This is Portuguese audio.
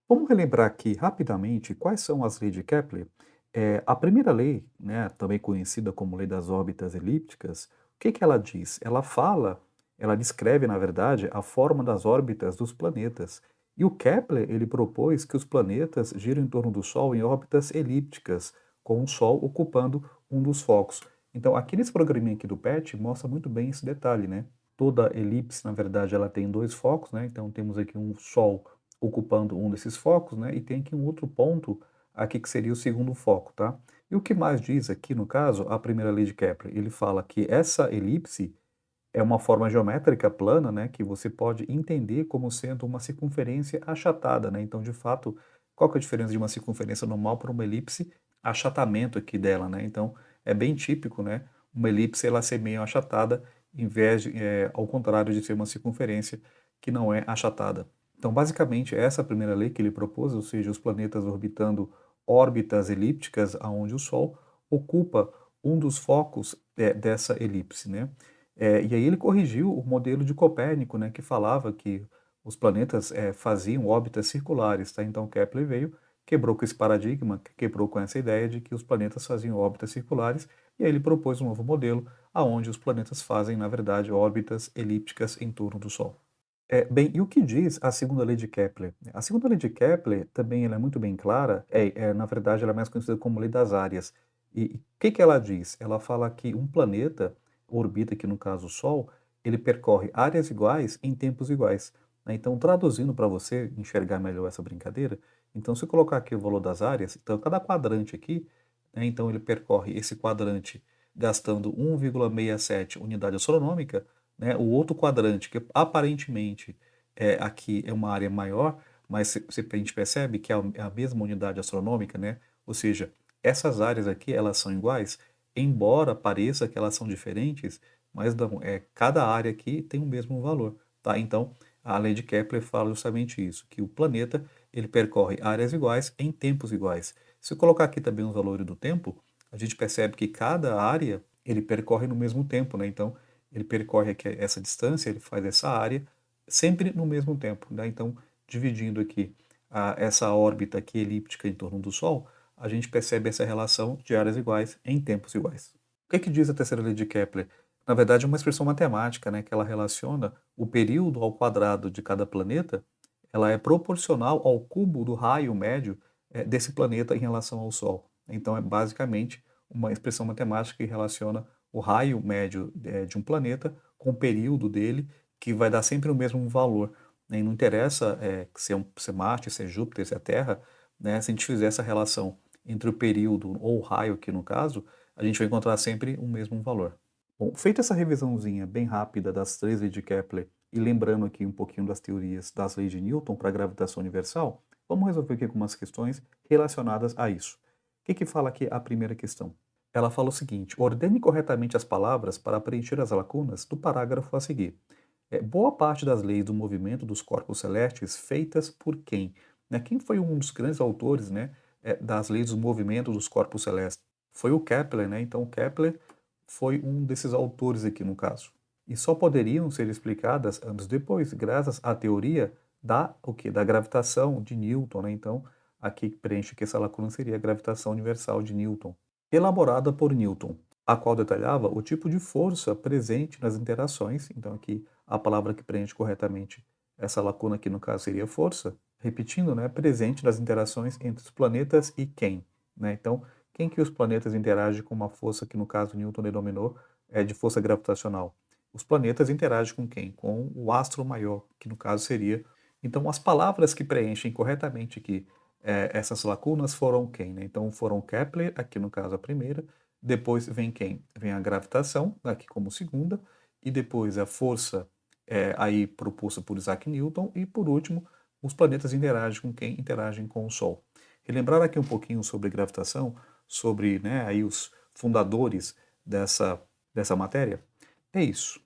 Vamos relembrar aqui rapidamente quais são as leis de Kepler. A primeira lei, né, também conhecida como lei das órbitas elípticas, o que que ela diz? Ela descreve, na verdade, a forma das órbitas dos planetas. E o Kepler, ele propôs que os planetas giram em torno do Sol em órbitas elípticas, com o Sol ocupando um dos focos. Então, aqui nesse programinha aqui do PET, mostra muito bem esse detalhe, né? Toda elipse, na verdade, ela tem dois focos, né? Então, temos aqui um Sol ocupando um desses focos, né? E tem aqui um outro ponto aqui que seria o segundo foco, tá? E o que mais diz aqui, no caso, a primeira lei de Kepler? Ele fala que essa elipse é uma forma geométrica plana, né, que você pode entender como sendo uma circunferência achatada, né? Então, de fato, qual que é a diferença de uma circunferência normal para uma elipse? Achatamento aqui dela, né? Então, é bem típico, né? Uma elipse ela ser meio achatada, em vez de, ao contrário de ser uma circunferência que não é achatada. Então, basicamente, essa é a primeira lei que ele propôs, ou seja, os planetas orbitando órbitas elípticas aonde o Sol ocupa um dos focos dessa elipse, né? E aí ele corrigiu o modelo de Copérnico, né, que falava que os planetas faziam órbitas circulares, tá? Então Kepler veio, quebrou com esse paradigma, quebrou com essa ideia de que os planetas faziam órbitas circulares, e aí ele propôs um novo modelo, aonde os planetas fazem, na verdade, órbitas elípticas em torno do Sol. Bem, e o que diz a segunda lei de Kepler? A segunda lei de Kepler também ela é muito bem clara, na verdade ela é mais conhecida como lei das áreas. E o que que ela diz? Ela fala que um planeta orbita, aqui no caso o Sol, ele percorre áreas iguais em tempos iguais, né? Então, traduzindo para você enxergar melhor essa brincadeira, então se eu colocar aqui o valor das áreas, então cada quadrante aqui, né, então ele percorre esse quadrante gastando 1,67 unidade astronômica, né? O outro quadrante, que aparentemente aqui é uma área maior, mas a gente percebe que é a mesma unidade astronômica, né? Ou seja, essas áreas aqui elas são iguais, embora pareça que elas são diferentes, mas não, cada área aqui tem o mesmo valor, tá? Então, a lei de Kepler fala justamente isso, que o planeta ele percorre áreas iguais em tempos iguais. Se eu colocar aqui também os valores do tempo, a gente percebe que cada área ele percorre no mesmo tempo, né? Então, ele percorre aqui essa distância, ele faz essa área sempre no mesmo tempo, né? Então, dividindo aqui essa órbita aqui elíptica em torno do Sol, a gente percebe essa relação de áreas iguais em tempos iguais. O que é que diz a terceira lei de Kepler? Na verdade, é uma expressão matemática, né, que ela relaciona o período ao quadrado de cada planeta, ela é proporcional ao cubo do raio médio desse planeta em relação ao Sol. Então, é basicamente uma expressão matemática que relaciona o raio médio de um planeta com o período dele, que vai dar sempre o mesmo valor, né? E não interessa se é Marte, se é Júpiter, se é Terra, né? Se a gente fizer essa relação entre o período ou o raio aqui no caso, a gente vai encontrar sempre o mesmo valor. Bom, feita essa revisãozinha bem rápida das três leis de Kepler e lembrando aqui um pouquinho das teorias das leis de Newton para a gravitação universal, vamos resolver aqui algumas questões relacionadas a isso. O que que fala aqui a primeira questão? Ela fala o seguinte: ordene corretamente as palavras para preencher as lacunas do parágrafo a seguir. Boa parte das leis do movimento dos corpos celestes feitas por quem? Né? Quem foi um dos grandes autores, né, das leis do movimento dos corpos celestes? Foi o Kepler, né? Então, o Kepler foi um desses autores aqui no caso. E só poderiam ser explicadas anos depois, graças à teoria da gravitação de Newton, né? Então, aqui preenche que essa lacuna seria a gravitação universal de Newton, elaborada por Newton, a qual detalhava o tipo de força presente nas interações. Então, aqui a palavra que preenche corretamente essa lacuna aqui no caso seria força, repetindo, né, presente nas interações entre os planetas e quem, né? Então, quem que os planetas interagem com uma força que no caso Newton denominou de força gravitacional? Os planetas interagem com quem? Com o astro maior, que no caso seria. Então, as palavras que preenchem corretamente aqui essas lacunas foram quem, né? Então, foram Kepler, aqui no caso a primeira, depois vem quem? Vem a gravitação, aqui como segunda, e depois a força aí proposta por Isaac Newton, e por último, os planetas interagem com quem? Interagem com o Sol. Relembrar aqui um pouquinho sobre gravitação, sobre, né, aí os fundadores dessa matéria? É isso.